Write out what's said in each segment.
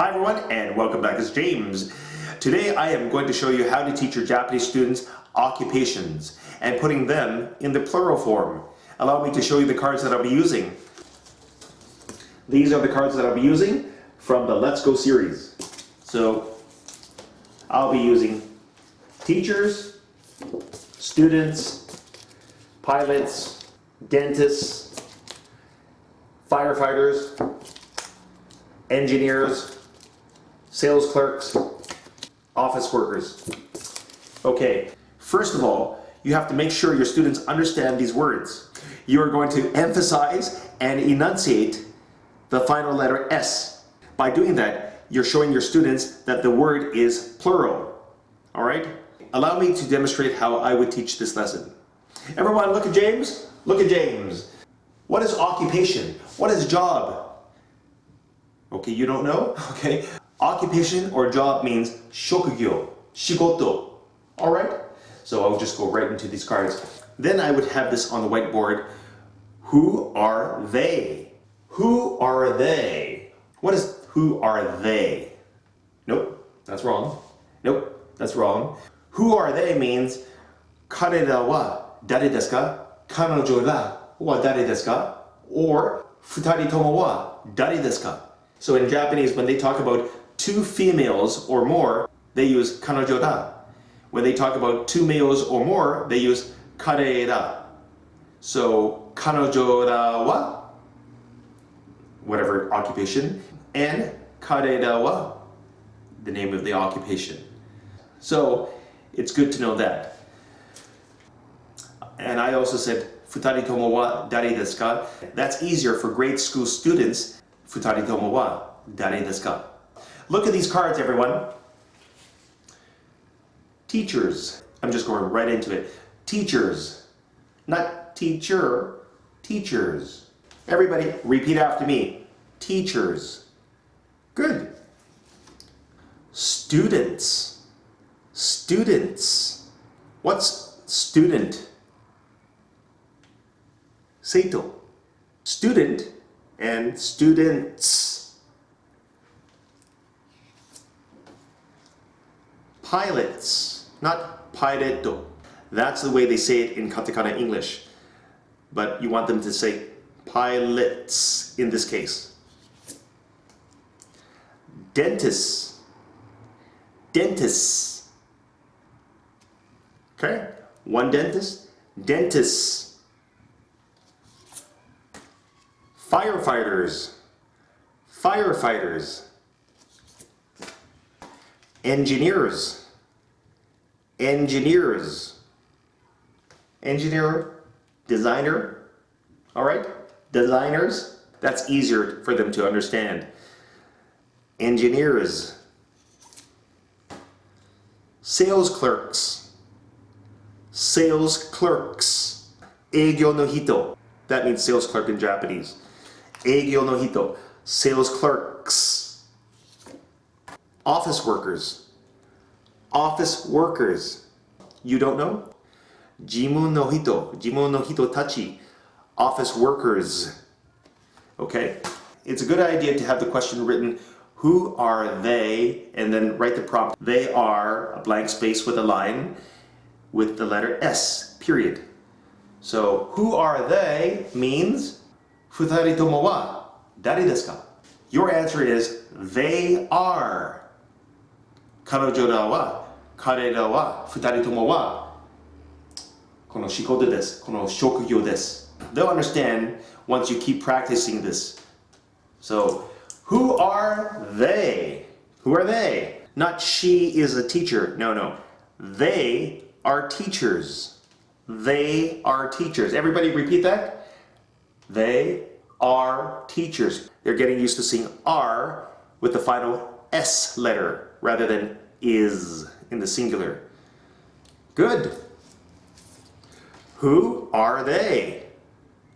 Hi everyone and welcome back. It's James. Today I am going to show you how to teach your Japanese students occupations and putting them in the plural form. Allow me to show you the cards that I'll be using. These are the cards that I'll be using from the Let's Go series. So I'll be using teachers, students, pilots, dentists, firefighters, engineers, sales clerks, office workers. Okay, first of all, you have to make sure your students understand these words. You are going to emphasize and enunciate the final letter S. By doing that, you're showing your students that the word is plural. All right? Allow me to demonstrate how I would teach this lesson. Everyone, look at James. Look at James. What is occupation? What is job? Okay, you don't know? Okay. Occupation or job means shokugyo, shigoto. Alright? So I'll just go right into these cards. Then I would have this on the whiteboard. Who are they? Who are they? What is who are they? Nope, that's wrong. Nope, that's wrong. Who are they means karera wa dare desu ka? Kanojo ra wa dare desu ka? Or futari tomo wa dare desu ka? So in Japanese, when they talk about two females or more, they use kanojo da. When they talk about two males or more, they use kare da. So kanojo da wa, whatever occupation, and kare da wa, the name of the occupation. So it's good to know that. And I also said futari tomo wa dare desu ka? That's easier for grade school students. Futari tomo wa dare desu ka? Look at these cards, everyone. Teachers. I'm just going right into it. Teachers. Not teacher. Teachers. Everybody, repeat after me. Teachers. Good. Students. Students. What's student? Seito. Student and students. Pilots, not pileto. That's the way they say it in katakana English. But you want them to say pilots in this case. Dentists. Dentists. Okay? One dentist. Dentists. Firefighters. Firefighters. Engineers. Engineers. Engineer, designer, all right? Designers, that's easier for them to understand. Engineers. Sales clerks. Sales clerks. Eigyo no hito. That means sales clerk in Japanese. Eigyo no hito. Sales clerks. Office workers. Office workers. You don't know? Jimun no hito. Jimun no hito tachi. Office workers. Okay? It's a good idea to have the question written, who are they? And then write the prompt. They are a blank space with a line with the letter S, period. So, who are they means futari tomo wa dare desu ka? Your answer is they are. Kanojo da wa, kare da wa, futari tomo wa, kono shikoto desu, kono shokugyo desu. They'll understand once you keep practicing this. So, who are they? Who are they? Not she is a teacher. No, no. They are teachers. They are teachers. Everybody repeat that. They are teachers. They're getting used to seeing are with the final S letter rather than is in the singular. Good. Who are they?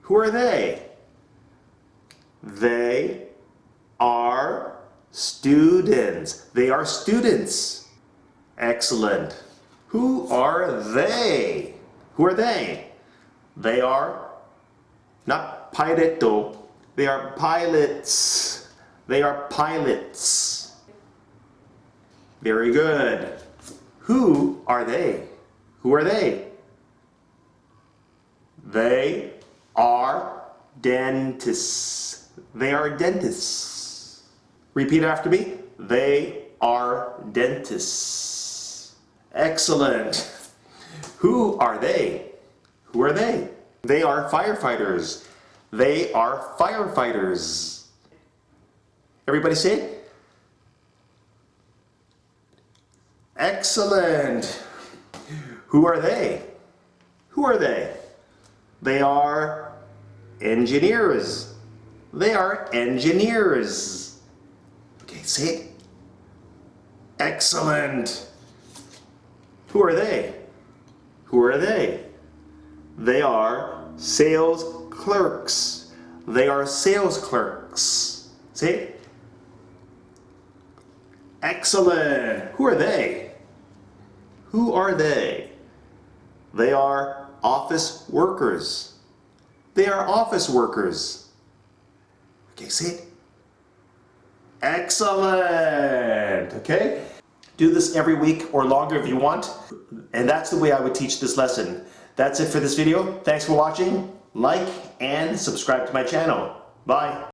Who are they? They are students. They are students. Excellent. Who are they? Who are they? They are not pileto. They are pilots. They are pilots. Very good. Who are they? Who are they? They are dentists. They are dentists. Repeat after me. They are dentists. Excellent. Who are they? Who are they? They are firefighters. They are firefighters. Everybody say it. Excellent. Who are they? Who are they? They are engineers. They are engineers. Okay, say it. Excellent. Who are they? Who are they? They are sales clerks. They are sales clerks. Say it. Excellent. Who are they? Who are they? They are office workers. They are office workers. Okay, say it. Excellent. Okay? Do this every week or longer if you want. And that's the way I would teach this lesson. That's it for this video. Thanks for watching. Like and subscribe to my channel. Bye.